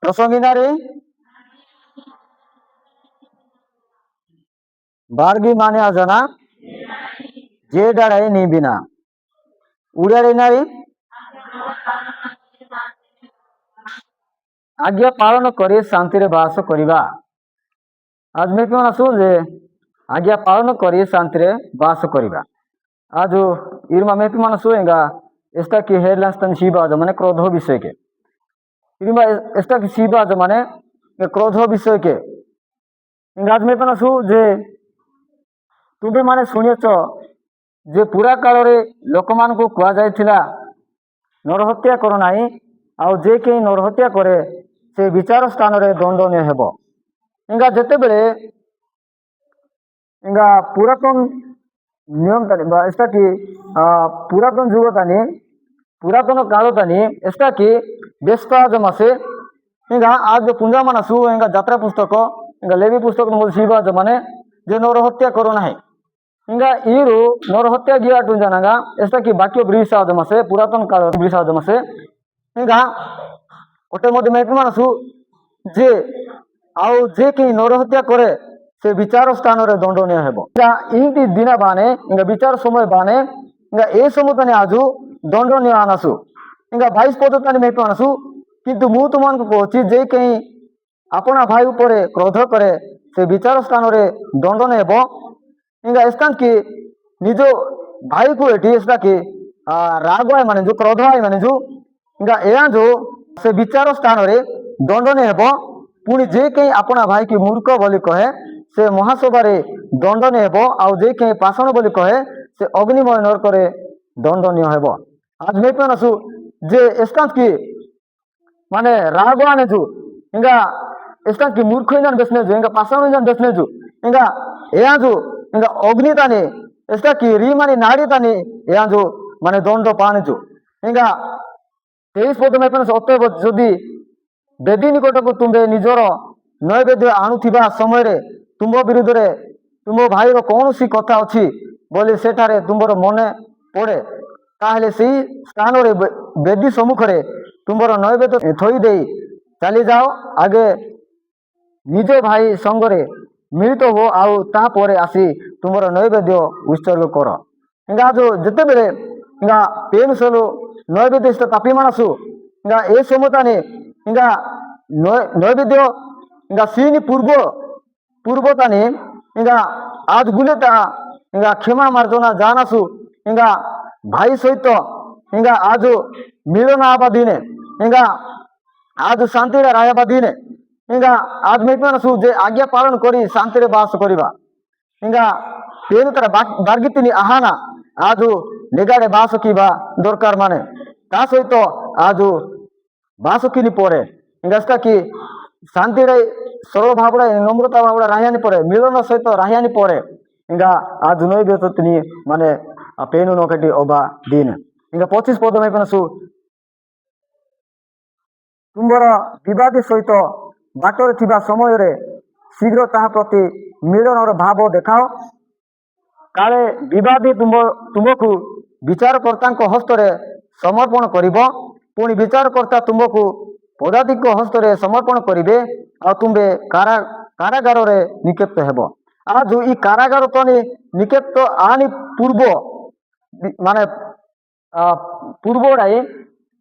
Kosonginari Bargi mane ajana je darai ni bina Udari nari आज्ञा पालन करी शांति रे बास करिबा। आज मैं क्यों आसू जे आज्ञा पालन करी शांति रे बास करिबा। आज इरमा मैं क्यों आसुएगा इसका की हेडलाइंस तन शिबा जो माने क्रोध विषय के इरमा इसका की शिबा जो माने क्रोध विषय के आज मैं क्यों आसू जे तुबे माने सुनियछ जे पूरा काल रे लोक मान को कुआ जाय थिला नरहत्या करो नाही आउ जे के नरहत्या करे से विचार स्थान रे दंडनीय हेबो। इंगा जेते बेले इंगा पुरातन नियम तानी बा इसका की पुरातन जुग तानी पुरातन काल तानी इसका की बेस्ता जमासे इंगा आज पुंजा मानसु इंगा यात्रा पुस्तक इंगा लेवी पुस्तक नमोल शिबा जमाने जे नरहत्या करो नाही इंगा ईरू नरहत्या गिया टुंजानागा इसका की बाक्य ब्रिसा जमासे पुरातन काल ब्रिसा जमासे इंगा ओटे मध्य मैं मानसु जे आउ जे कि नरहत्या करे से विचार स्थान रे दंडनीय हेबो। इंटी दिन बाने इंगा विचार समय बाने इंगा ए समय ताने आजु दंडनीय आनासु इंगा 22 पद ताने मैं मानसु किंतु मु तुमान को कहछि जे कहीं अपना भाई ऊपर क्रोध करे से विचार स्थान रे दंडनीय हेबो। इंगा स्थान की निजो भाई को एटी इसका की राग है माने जो क्रोध है माने जो इंगा एया जो से विचार स्थान रे दंडनीय हेबो। पुणी जे कहीं अपना भाई की मूर्ख बोली कहे से महासभा दंडनीय हेबो आउ जे कहीं पाषण बोली कहे से अग्निमय नरक रे दंडनीय हेबो। आज मैं पे आसु जे एस्कांत की माने राग आने जो इंगा एस्कांत की मूर्ख इंजन बेसने जो इंगा पाषण इंजन बेसने जो इंगा एया जो इंगा अग्नि ताने एस्का की री माने नाड़ी ताने एया जो माने दंड पाने जो इंगा 23 पद में अतएव जदि बेदी निकट को तुम्बे निजर नैवेद्य आणुथिबा समय रे तुम विरुद्ध रे तुम भाई कौन सी कथा अच्छी बोली सेठारे तुमर मने पड़े ताहले से स्थान रे बेदी सम्मुख रे तुमर नैवेद्य थई दे चली जाओ आगे निज भाई संगरे मिलित हो आउ तापर आसी तुमर नैवेद्य उत्सर्ग कर। इंगा जो जिते बेले इंगा पेन सलो नैवेद्य तापी मानसु इंगा ए समताने इंगा नैवेद्य इंगा सीनी पूर्व ताने इंगा आज गुलेता इंगा क्षमा मार्जना जानसु इंगा भाई सहित इंगा आज मिलन आबा दिने इंगा आज शांति रे रहबा दिने इंगा आज मैं मानसु जे आज्ञा पालन करी शांति रे बास करिबा इंगा पेन तर बार्गितिनी आहाना आज निगाड़े बास कीबा दरकार माने ता सहित आज बास किनी पड़े इंगा की शांति रे सरल भावड़ा नम्रता भावड़ा राहियानी पड़े मिलन सहित राहियानी पड़े इंगा आज नई बेतनी माने पेनु नकटी ओबा दिन इंगा 25 पद में पनसु तुमर विवादी सहित बाटर थिबा समय रे शीघ्र ताहा प्रति मिलन भाव देखाओ काले विवादी तुमको विचारकर्ता हस्त रे समर्पण करिबो पुणी विचारकर्ता तुमको पदाधिक हस्त रे समर्पण करिवे आ तुम्बे कारागार रे निक्षिप्त हेबो। आज ई कारागार तने निक्षिप्त आनी पूर्व माने पूर्वडाई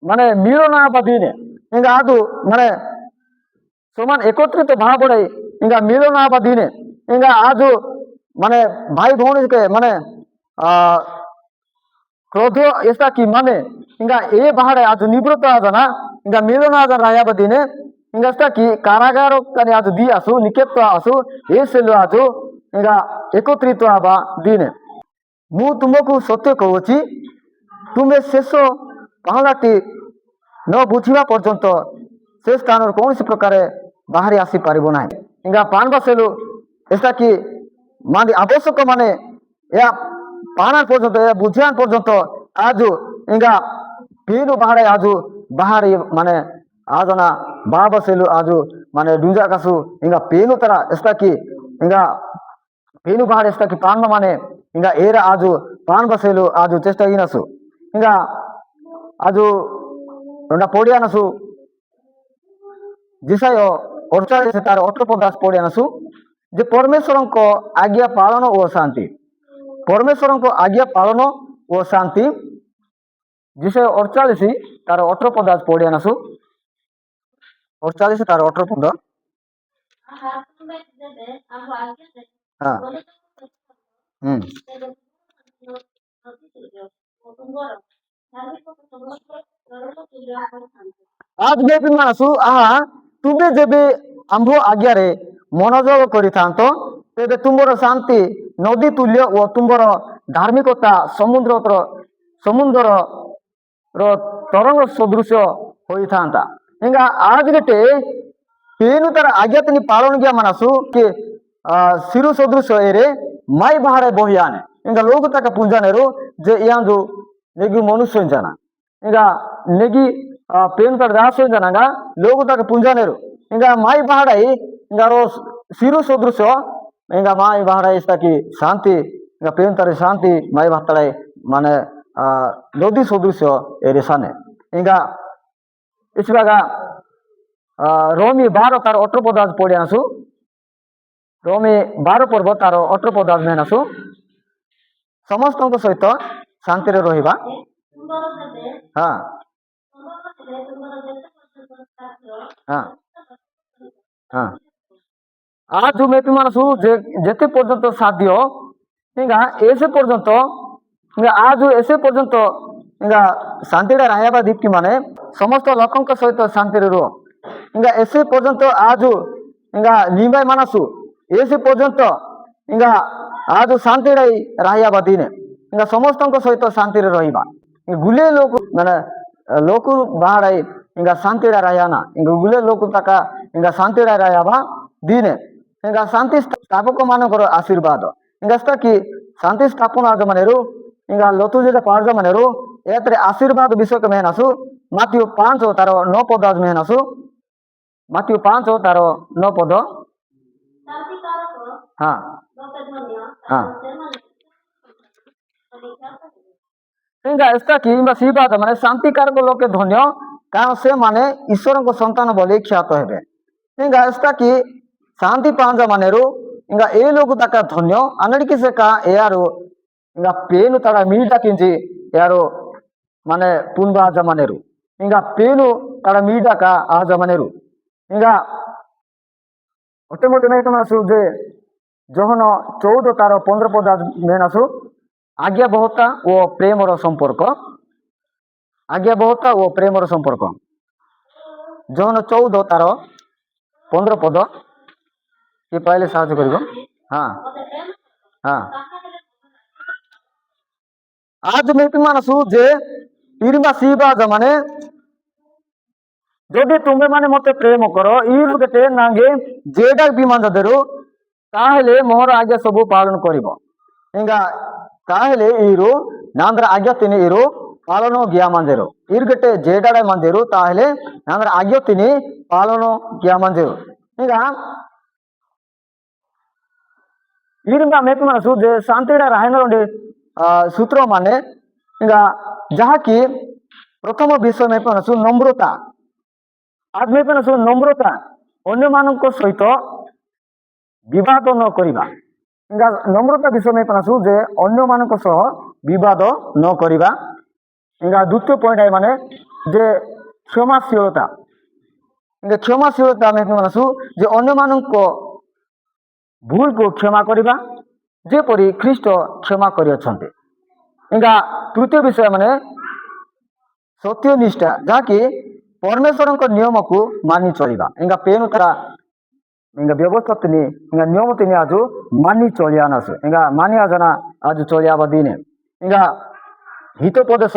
माने मिलन आबादीने इंगा आज माने समान एकत्रित भावड़े इंगा मिलन आबादीने इंगा आज माने भाई भौणी के माने क्रोध ऐसा की माने इंगा ए बाहर आज निवृत्त आजना इंगा मिलन आजा राया बदीने इंगा की कारागार कने आज दी आसु निकेत आसु ए सेलो आज इंगा एकत्रित आबा दिने मु तुमको सत्य कहूची तुम्हें शेष पहलाटी न बुझिबा पर्यंत से स्थान कौन सी प्रकार बाहर आसी पारिबो ना इंगा पान बसेलु ऐसा की माने आवश्यक माने या पाना पर्यंत या बुझियान पर्यंत आज इंगा पीनु बाहर आज बाहर माने आज ना बा बसेलु आज माने डुंजा कासु इंगा पेनु तरा ऐसा की इंगा पेनु बाहर ऐसा की पान माने इंगा एरा आज पान बसेलु आज चेष्टा गिनसु इंगा आज रोंडा पोडिया नसु जिसाय 48 तार 18 पद पढ़े आसु जे परमेश्वर को आज्ञा पालन और शांति परमेश्वर को आज्ञा पालन और शांति जिसे 48 तार 18 पद पढ़े आसु 48 तार 18 पद हाँ आज मैं भी मानसु आहा तुबे जेबे आंभ आज्ञा रे मनोजोग करिथांतो तेबे तुमर शांति नदी तुल्य और तुमर धार्मिकता समुद्र रो तरंग सदृश होइथांता इंगा आज गटे पेनु तर आज्ञा तनी पालन गया मानसु के सिरु सदृश एरे माई बाहरे बहियाने इंगा लोग तक पुंजानेरो जे यांजु नेगी मनुष्य जाना इंगा नेगी पेन तर दास जनागा लोग तक पुंजानेरो इंगा माई बाहराई इंगा रो सिरु सदृश इंगा माई बाहराई इस्ता की शांति इंगा पेन तर शांति माई बाहराई माने नदी सदृश एरे साने इंगा इसबागा रोमी 12 तार 18 पद पढ़े आसु रोमी 12 पर्व तार 18 पद मेनासु समस्त सहित शांति रहिबा हाँ हाँ हाँ आज मैं मानसु जेते पर्यंत साध्य इंगा ऐसे पर्यंत इंगा आज ऐसे पर्यंत इंगा शांति रहा दीप्ति माने समस्त लोकों सहित शांति रुह इंगा ऐसे पर्यंत आज इंगा निबाई मानसु ऐसे पर्यंत इंगा आज शांति रहा दिन इंगा समस्त सहित शांति रहिबा गुले लोक माने लोक बाहर इंगा शांति रहा इंगा गुले लोक तक इंगा शांति रहा दिन इंगा शांति स्थापक मानकर आशीर्वाद इंगा कि शांति स्थापना आज मनेरू इंगा लतु जेटा पार्ज मनेरू एतरे आशीर्वाद विषय के मेहनासु मात्यु 5 तार 9 पद आज मेहनासु मात्यु 5 तार 9 पद हाँ हाँ इंगा इसका कि इंगा सी बात माने शांति कारक लोक के धन्य कारण से माने ईश्वर को संतान बोली ख्यात हेबे इंगा इसका कि शांति पांजा मनेरू इंगा ए लोग तक धन्य अनडिकी से का यारो इंगा पेनु तड़ा मीटा किंची यारो माने पुनबा जमानेरू इंगा पेनु तड़ा मीटा का आ जमानेरू इंगा मोटे में तो जे जोहन 14 तार 15 पद मेनासु आज्ञा बहुता वो प्रेम संपर्क आज्ञा बहुता वो प्रेम संपर्क जोहन 14 तार 15 पद ये पहले साहाଯ୍य करिबो हाँ हाँ आज मैं मानसु जे इरमा सीबा जमाने जदि तुम्हें माने मते प्रेम करो इरु केटे नांगे जेडा विमान ददेरु ताहले मोहर आज्ञा सब पालन करिबो इंगा ताहले इरु नांद्र आज्ञा तिनि इरु पालन गिया मंदेरु इरु केटे जेडा मंदेरु ताहले नांद्र आज्ञा तिनि पालन गिया मंदेरु इंगा इरमा मैं मानसु जे शांति राहन सूत्र माने इंगा जहा कि प्रथम विषय में मानसु नम्रता आज में मानसु नम्रता अन्य मानक सहित विवाद न करिबा इंगा नम्रता विषय में मानसु जे अन्य मानक सह विवाद न करिबा इंगा द्वितीय पॉइंट है माने जे क्षमाशीलता इंगा क्षमाशीलता में मानसु जे अन्य मानक भूल को क्षमा करिबा जेपरी ख्रीष्ट क्षमा करियछन्ते इंगा तृतीय विषय माने सत्यनिष्ठा जहाँकि परमेश्वर नियम को मानि चलिबा इंगा पेनु तरा इंगा व्यवस्था तिनी इंगा नियम तिनी आज मानि चलियानासु इंगा मानि आजना आज चलियाबा दिने इंगा हितोपदेश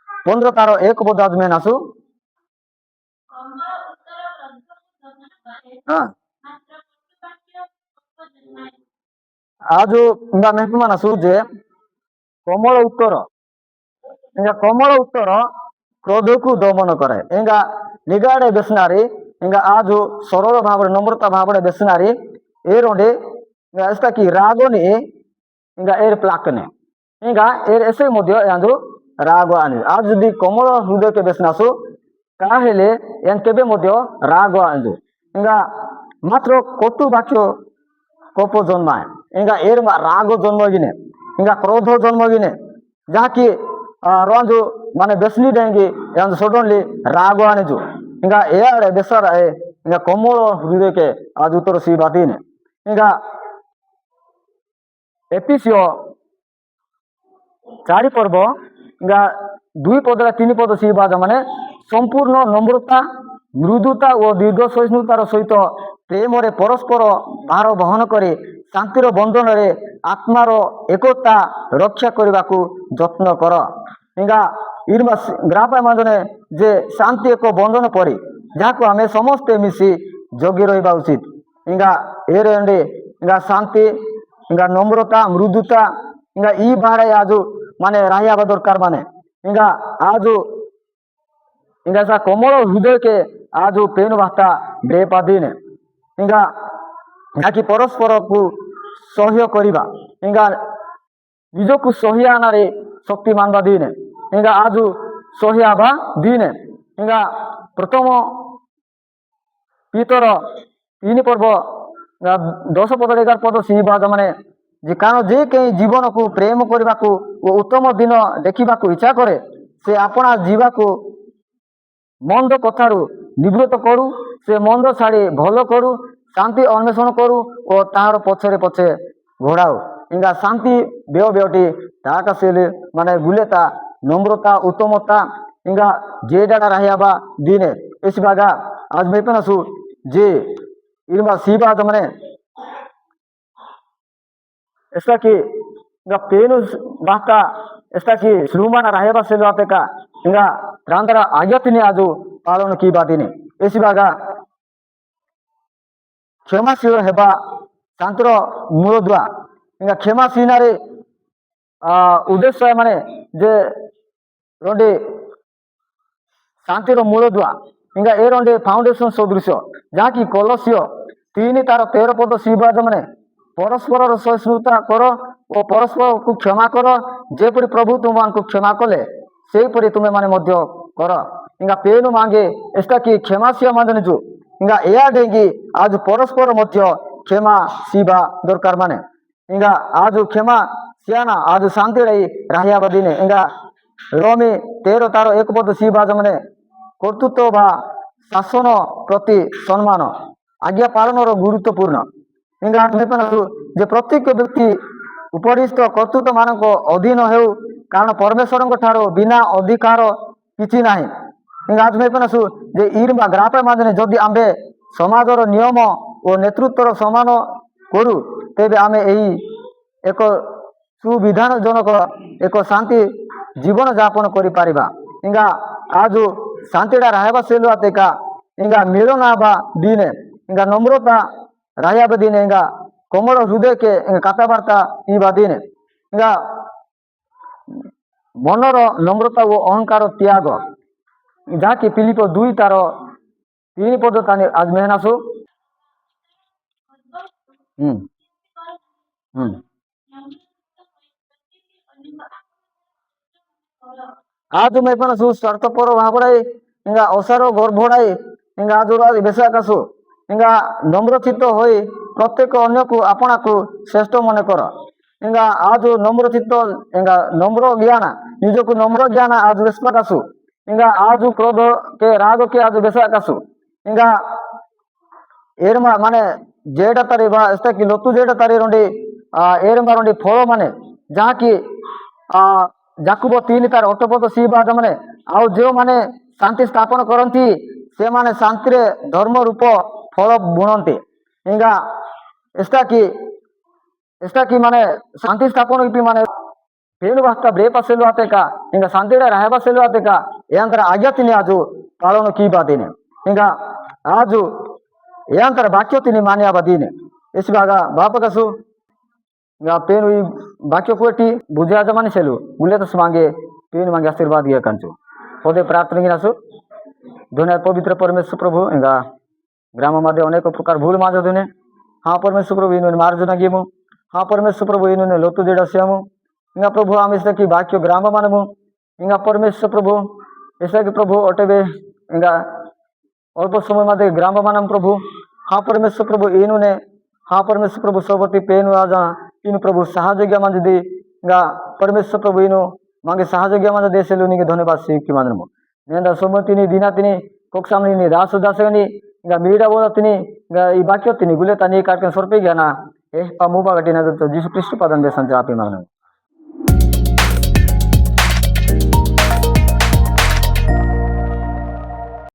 15 तार 1 पद आज मेनासु हाँ आज इंगा मैं मानसु जे कमल उत्तर क्रोध को दमन करे इंगा निगाड़े बेसनारी इंगा आज सरल भाव नम्रता भाव बेसनारी ए रोंडे इंगा इसका की रागोनी इंगा एर प्लाकने इंगा एर ऐसे मध्य यांजो राग आने आज यदि कमल हृदय के बेसनासु ତାହେଲେ କେବେ ମଧ୍ୟ ରାଗ ଆଣୁ ଏଙ୍ଗା ମାତ୍ର କଟୁ ବାକ୍ୟ କୋପ ଜନ୍ମାଏ ଏଙ୍ଗା ଏର ରାଗ ଜନ୍ମ କିନେ ଏଙ୍ଗା କ୍ରୋଧ ଜନ୍ମ କିନେ ଯାହାକି ରଞ୍ଜୁ ମାନେ ବେଶନି ଡେଙ୍ଗି ସଡନଲି ରାଗ ଆଣିଛୁ ଏଙ୍ଗା ଏଆଡେ ଦେଶର ଏଙ୍ଗା କମଳ ହୃଦୟକେ ଆজ ଉତ୍ତର ସି ବାତିନେ ଏଙ୍ଗା ଏପିସିଓ 4 ପର୍ବ ଏଙ୍ଗା 2 ପଦରେ 3 ପଦ ସି ବାଦ ମାନେ ସମ୍ପୂର୍ଣ୍ଣ নম্রতা ମୃଦୁତା ଓ ଦୀର୍ଘ ସହିଷ୍ଣୁତାର ସହିତ ପ୍ରେମରେ ପରସ୍ପର ଭାର ବହନ କରି ଶାନ୍ତିର ବନ୍ଧନରେ ଆତ୍ମାର ଏକତା ରକ୍ଷା କରିବାକୁ ଯତ୍ନ କର ଏଙ୍ଗା ଇରମା ଗ୍ରାପାୟ ମାନେ ଯେ ଶାନ୍ତି ଏକ ବନ୍ଧନ ପରି ଯାହାକୁ ଆମେ ସମସ୍ତେ ମିଶି ଜଗି ରହିବା ଉଚିତ ଏଙ୍ଗା ଏରେ ଏଙ୍ଗା ଶାନ୍ତି ଏଙ୍ଗା নম্রতা ମୃଦୁତା ଏଙ୍ଗା ଇ ବାହାରେ ଆଜୁ ମାନେ ରହିବା ଦରକାର ମାନେ ଏଙ୍ଗା ଆଜୁ एंगा सा कोमल हृदय के आज पेन भाषा बेपादीन एंगा याकि परस्पर को सहयोग करिबा एंगा निजको सही आनारे शक्ति मानवा दीने एंगा आज सही आबा दीने एंगा प्रथम पीतर 3 पर्व 10 पद 11 पद सी बाद माने जे कारण जे कहीं जीवन को प्रेम करने को उत्तम दिन देखा इच्छा करे से अपना जीवा को मंद कथारू निवृत्त करू से मंद छाड़ी भल करू शांति अन्वेषण करू और तार पछरे पछे घोड़ाऊ इंगा शांति व्यय व्यटी ताकशील माने गुलेता নম্রতা उत्तमता इंगा जे डाटा रहियाबा दिने इस बागा आज मैं पेनसु जे इरमा सीबा माने ऐसा कि इंगा पेनु बाता ऐसा कि श्रुमाना रहियाबा सेलवाते का इंगा रांदरा आज्ञातिनी आजु पालन की बातिनी ऐसी बागा क्षमाशील हेबा शांतर मूलदुआ इंगा क्षमाशीनारे उद्देश्य माने जे रोंडे शांतिर मूलदुआ इंगा ए रोंडे फाउंडेशन सदृश जहाँकि कलसियो 3 तार 13 पद सीबाद माने परस्पर सहिष्णुता कर और परस्पर को क्षमा कर जेपरी प्रभु तुमको क्षमा कले सेपरी तुम्हें माने मध्य कर इंगा पेनु मांगे एस्टा कि क्षमाशील माने जो इंगा एया डेंगी आज परस्पर मध्य क्षमा सीबा दरकार माने इंगा आज क्षमा सियाना आज शांति रही राहिया बदीने इंगा रोमी 13 तार 1 पद सीबा माने कर्तृत्व बा शासन प्रति सम्मान आज्ञा पालन गुरुत्वपूर्ण इंगा जे प्रत्येक व्यक्ति उपरिस्थ कर्तृत्व मानक अधीन हो कारण परमेश्वर ठारो बिना अधिकार किछि नाही इंगा आज मैं जे इरमा ग्रापे माने जदि आम्बे समाजर नियम और नेतृत्वर सम्मान करू तेबे आमे एही एक सुविधानजनक एक शांति जीवन यापन करि पारिबा इंगा आज शांतिटा रहबा सेलुआतेका इंगा मिलन आबा दिने इंगा नम्रता रहबा दिने इंगा कोमल हृदय के कथाबार्ता इबा दिने इंगा मनर नम्रता और अहंकार त्याग जहाँकि फिलिप 2 तार 3 पद ताने आज मेहनासु आज मैं स्वार्थपर भावड़ाई इंगा असार गर्भड़ाई इंगा आज बेसाकासु इंगा नम्रचित्त होई प्रत्येक अन्य को अपना को श्रेष्ठ मन कर इंगा आज नम्रचित्त इंगा नम्र ज्ञान निज को नम्र ज्ञान आज बेसपाकासु इंगा आज क्रोध के राग के आज बेसाकासु इंगा एरमा माने जेडा तारी बा एस्ता कि लतु जेडा तारी रोंडी एरमा रोंडी फल माने जहाँ कि जाकुब 3 तार 8 पद सी बाद माने आउ जो माने शांति स्थापन करती से माने शांति रे धर्म रूप फल बुणंती इंगा एस्ता कि माने शांति स्थापन की माने पेनु वास्ता ब्रेप सेलुआते का इंगा शांति रे रहबा सेलुआते का यांतर आज्ञा तिनी आज पालन की बादिने इंगा आज यांतर वाक्य तिनी मानिया बादिने इस बागा बाप कसु इंगा पेनु वाक्य कोटी बुझा जमाने सेलु बुले तो मांगे पेनु मांगे आशीर्वाद दिया कंचु पदे प्रार्थना गिनासु धन्यवाद पवित्र परमेश्वर प्रभु इंगा ग्राम मध्य अनेक प्रकार भूल माज दुने हाँ परमेश्वर प्रभु इन मार्जना गिमु हाँ परमेश्वर प्रभु इन लोतु जेड़ा श्यामु इंगा प्रभु आम इसकी वाक्य ग्राम मानमु इंगा परमेश्वर प्रभु ऐसा कि प्रभु अटेबे ఇంకా अल्प समय मध्ये ग्राममानम प्रभु हा परमेश्वर प्रभु इनुने हा परमेश्वर प्रभु सोबती पेनु आजा इनु प्रभु सहाजग्य मंजदी गा परमेश्वर प्रभु इनु मांगे सहाजग्य मंज देशेलु निगे धन्यवाद सिक्की मानमु नेंदा सोमतिनी दिना तिनी कोक्सामनी दास दासगनी गा मीडा बोला तिनी गा ई बाक्यो तिनी गुले तनी काटकन सरपे गना पामुबा गटिना तो जीसु क्रिस्त पदन देसन जापी मानमु